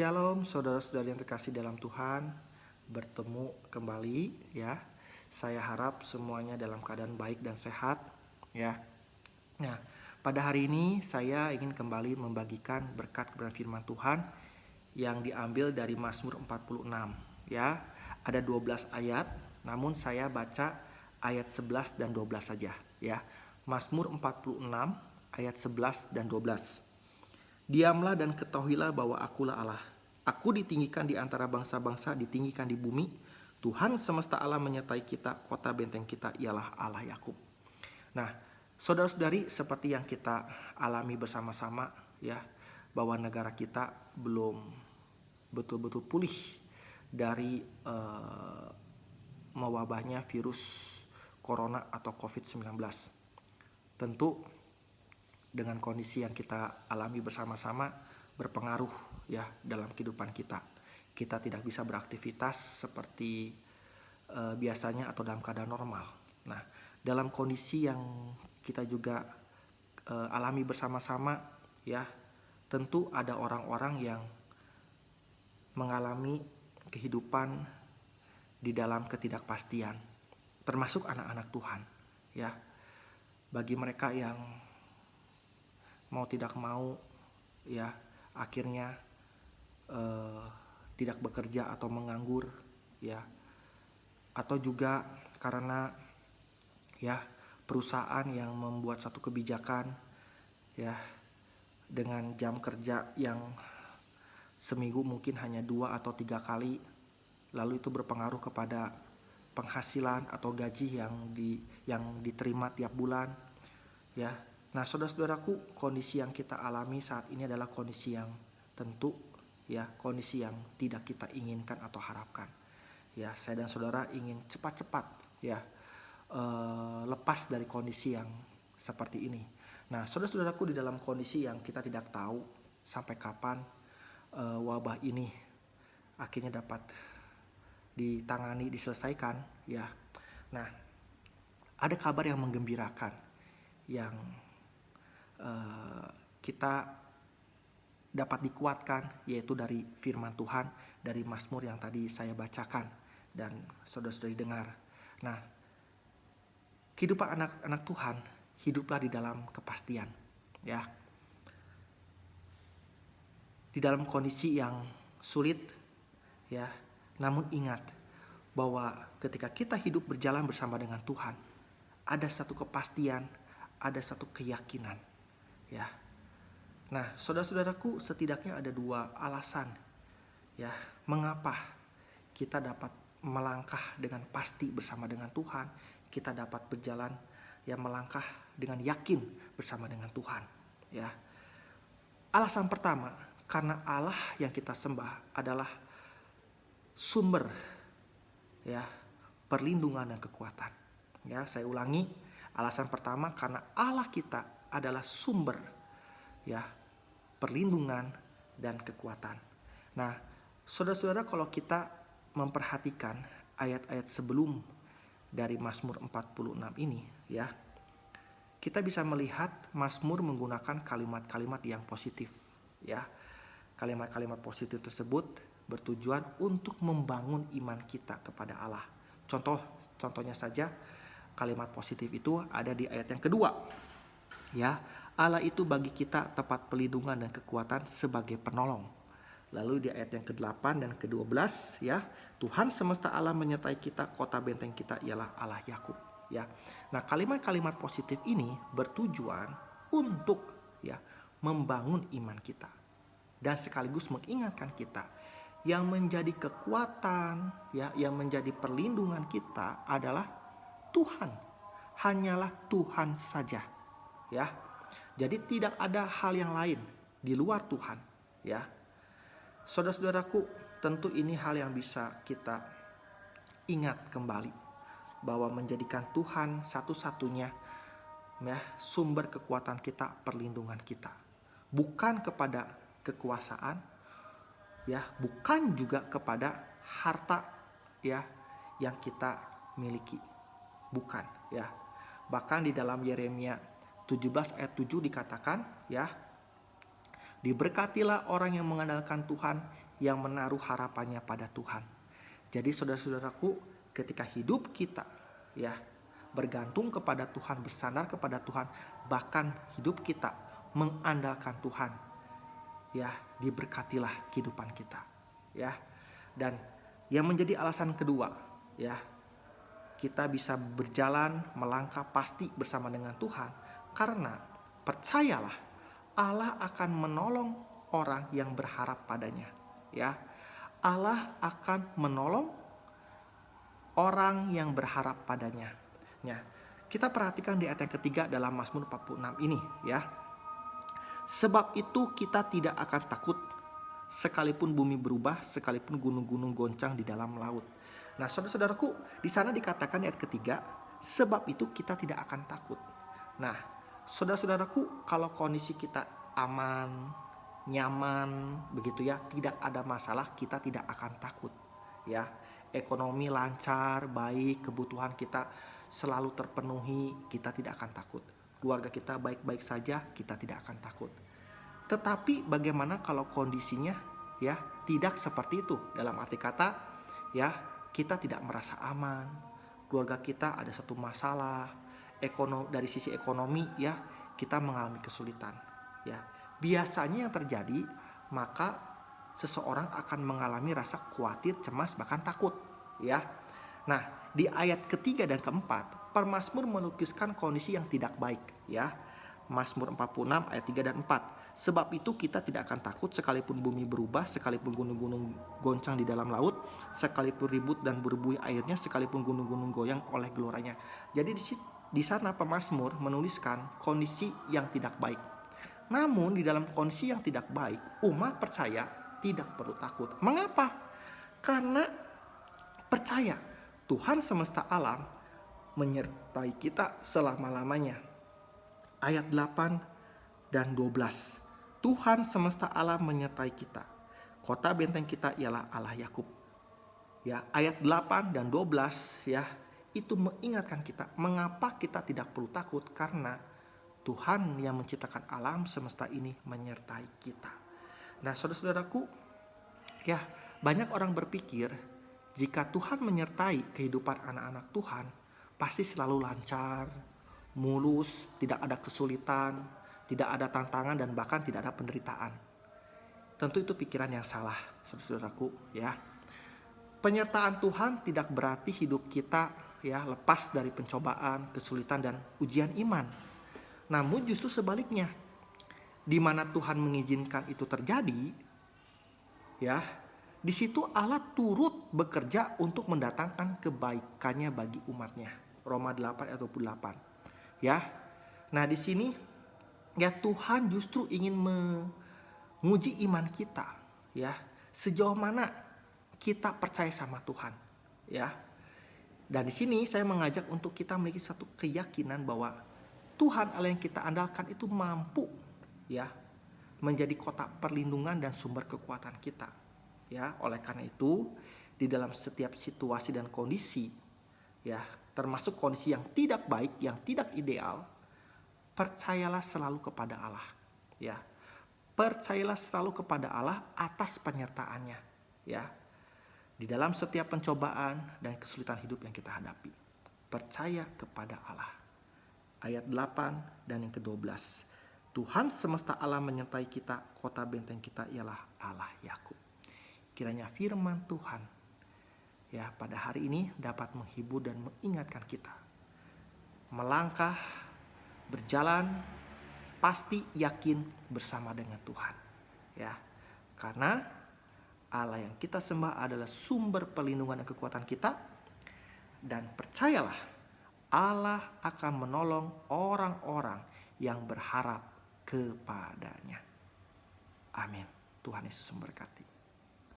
Shalom saudara-saudari yang terkasih dalam Tuhan, bertemu kembali ya. Saya harap semuanya dalam keadaan baik dan sehat ya. Nah, pada hari ini saya ingin kembali membagikan berkat kebenaran firman Tuhan yang diambil dari Mazmur 46 ya. Ada 12 ayat, namun saya baca ayat 11 dan 12 saja ya. Mazmur 46 ayat 11 dan 12. Diamlah dan ketahuilah bahwa akulah Allah. Aku ditinggikan di antara bangsa-bangsa, ditinggikan di bumi. Tuhan semesta alam menyertai kita, kota benteng kita ialah Allah Yakub. Nah, saudara-saudari, seperti yang kita alami bersama-sama ya, bahwa negara kita belum betul-betul pulih dari mewabahnya virus corona atau COVID-19. Tentu dengan kondisi yang kita alami bersama-sama berpengaruh ya dalam kehidupan kita. Kita tidak bisa beraktivitas seperti biasanya atau dalam keadaan normal. Nah, dalam kondisi yang kita juga alami bersama-sama ya, tentu ada orang-orang yang mengalami kehidupan di dalam ketidakpastian, termasuk anak-anak Tuhan ya. Bagi mereka yang mau tidak mau ya akhirnya tidak bekerja atau menganggur ya, atau juga karena ya perusahaan yang membuat satu kebijakan ya dengan jam kerja yang seminggu mungkin hanya 2 atau 3 kali, lalu itu berpengaruh kepada penghasilan atau gaji yang diterima tiap bulan ya. Nah, saudara-saudaraku, kondisi yang kita alami saat ini adalah kondisi yang tentu ya, kondisi yang tidak kita inginkan atau harapkan. Ya, saya dan saudara ingin cepat-cepat ya lepas dari kondisi yang seperti ini. Nah, saudara-saudaraku, di dalam kondisi yang kita tidak tahu sampai kapan wabah ini akhirnya dapat ditangani, diselesaikan ya. Nah, ada kabar yang menggembirakan yang kita dapat dikuatkan, yaitu dari firman Tuhan, dari Mazmur yang tadi saya bacakan dan saudara-saudari dengar. Nah, kehidupan anak-anak Tuhan hiduplah di dalam kepastian ya. Di dalam kondisi yang sulit ya, namun ingat bahwa ketika kita hidup berjalan bersama dengan Tuhan, ada satu kepastian, ada satu keyakinan ya. Nah, saudara-saudaraku, setidaknya ada 2 alasan ya mengapa kita dapat melangkah dengan pasti bersama dengan Tuhan, kita dapat berjalan ya melangkah dengan yakin bersama dengan Tuhan ya. Alasan pertama, karena Allah yang kita sembah adalah sumber ya perlindungan dan kekuatan. Ya, saya ulangi, alasan pertama karena Allah kita adalah sumber ya perlindungan dan kekuatan. Nah, saudara-saudara, kalau kita memperhatikan ayat-ayat sebelum dari Mazmur 46 ini ya, kita bisa melihat Mazmur menggunakan kalimat-kalimat yang positif ya. Kalimat-kalimat positif tersebut bertujuan untuk membangun iman kita kepada Allah. Contohnya saja, kalimat positif itu ada di ayat yang kedua ya. Allah itu bagi kita tempat perlindungan dan kekuatan sebagai penolong. Lalu di ayat yang ke-8 dan ke-12 ya, Tuhan semesta alam menyertai kita, kota benteng kita ialah Allah Yakub ya. Nah, kalimat-kalimat positif ini bertujuan untuk ya membangun iman kita dan sekaligus mengingatkan kita yang menjadi kekuatan ya, yang menjadi perlindungan kita adalah Tuhan. Hanyalah Tuhan saja ya. Jadi tidak ada hal yang lain di luar Tuhan ya. Saudara-saudaraku, tentu ini hal yang bisa kita ingat kembali, bahwa menjadikan Tuhan satu-satunya ya sumber kekuatan kita, perlindungan kita. Bukan kepada kekuasaan ya, bukan juga kepada harta ya yang kita miliki. Bukan ya. Bahkan di dalam Yeremia 17 ayat 7 dikatakan ya, diberkatilah orang yang mengandalkan Tuhan, yang menaruh harapannya pada Tuhan. Jadi saudara-saudaraku, ketika hidup kita ya bergantung kepada Tuhan, bersandar kepada Tuhan, bahkan hidup kita mengandalkan Tuhan, ya diberkatilah kehidupan kita, ya. Dan yang menjadi alasan kedua, ya, kita bisa berjalan melangkah pasti bersama dengan Tuhan karena percayalah Allah akan menolong orang yang berharap padanya, ya. Allah akan menolong orang yang berharap padanya. Ya, kita perhatikan di ayat yang ketiga dalam Mazmur 46 ini, ya. Sebab itu kita tidak akan takut sekalipun bumi berubah, sekalipun gunung-gunung goncang di dalam laut. Nah, saudara-saudaraku, di sana dikatakan di ayat ketiga, sebab itu kita tidak akan takut. Nah, saudara-saudaraku, kalau kondisi kita aman, nyaman, begitu ya, tidak ada masalah, kita tidak akan takut, ya. Ekonomi lancar, baik, kebutuhan kita selalu terpenuhi, kita tidak akan takut. Keluarga kita baik-baik saja, kita tidak akan takut. Tetapi bagaimana kalau kondisinya ya tidak seperti itu? Dalam arti kata ya, kita tidak merasa aman, keluarga kita ada satu masalah, dari sisi ekonomi ya kita mengalami kesulitan, ya. Biasanya yang terjadi, maka seseorang akan mengalami rasa khawatir, cemas, bahkan takut, ya. Nah, di ayat ketiga dan keempat, pemazmur melukiskan kondisi yang tidak baik, ya. Mazmur 46 ayat 3 dan 4. Sebab itu kita tidak akan takut sekalipun bumi berubah, sekalipun gunung-gunung goncang di dalam laut, sekalipun ribut dan berbuih airnya, sekalipun gunung-gunung goyang oleh geloranya. Jadi di sana pemazmur menuliskan kondisi yang tidak baik. Namun di dalam kondisi yang tidak baik, umat percaya tidak perlu takut. Mengapa? Karena percaya Tuhan semesta alam menyertai kita selama-lamanya. Ayat 8 dan 12. Tuhan semesta alam menyertai kita. Kota benteng kita ialah Allah Yakub. Ya, ayat 8 dan 12 ya, itu mengingatkan kita mengapa kita tidak perlu takut, karena Tuhan yang menciptakan alam semesta ini menyertai kita. Nah, saudara-saudaraku, ya, banyak orang berpikir jika Tuhan menyertai kehidupan anak-anak Tuhan, pasti selalu lancar, mulus, tidak ada kesulitan, tidak ada tantangan, dan bahkan tidak ada penderitaan. Tentu itu pikiran yang salah, saudara-saudaraku, ya. Penyertaan Tuhan tidak berarti hidup kita ya lepas dari pencobaan, kesulitan, dan ujian iman. Namun justru sebaliknya, di mana Tuhan mengizinkan itu terjadi, ya, di situ Allah turut bekerja untuk mendatangkan kebaikannya bagi umatnya. Roma 8 ayat 28. Ya. Nah, di sini ya Tuhan justru ingin menguji iman kita, ya. Sejauh mana kita percaya sama Tuhan, ya. Dan di sini saya mengajak untuk kita memiliki satu keyakinan bahwa Tuhan Allah yang kita andalkan itu mampu ya menjadi kota perlindungan dan sumber kekuatan kita. Ya, oleh karena itu di dalam setiap situasi dan kondisi ya, termasuk kondisi yang tidak baik, yang tidak ideal, percayalah selalu kepada Allah. Ya. Percayalah selalu kepada Allah atas penyertaannya, ya. Di dalam setiap pencobaan dan kesulitan hidup yang kita hadapi, percaya kepada Allah. Ayat 8 dan yang ke-12. Tuhan semesta alam menyertai kita, kota benteng kita ialah Allah Yakub. Kiranya firman Tuhan ya pada hari ini dapat menghibur dan mengingatkan kita. Melangkah, berjalan, pasti yakin bersama dengan Tuhan. Ya. Karena Allah yang kita sembah adalah sumber perlindungan dan kekuatan kita. Dan percayalah, Allah akan menolong orang-orang yang berharap kepadanya. Amin. Tuhan Yesus memberkati.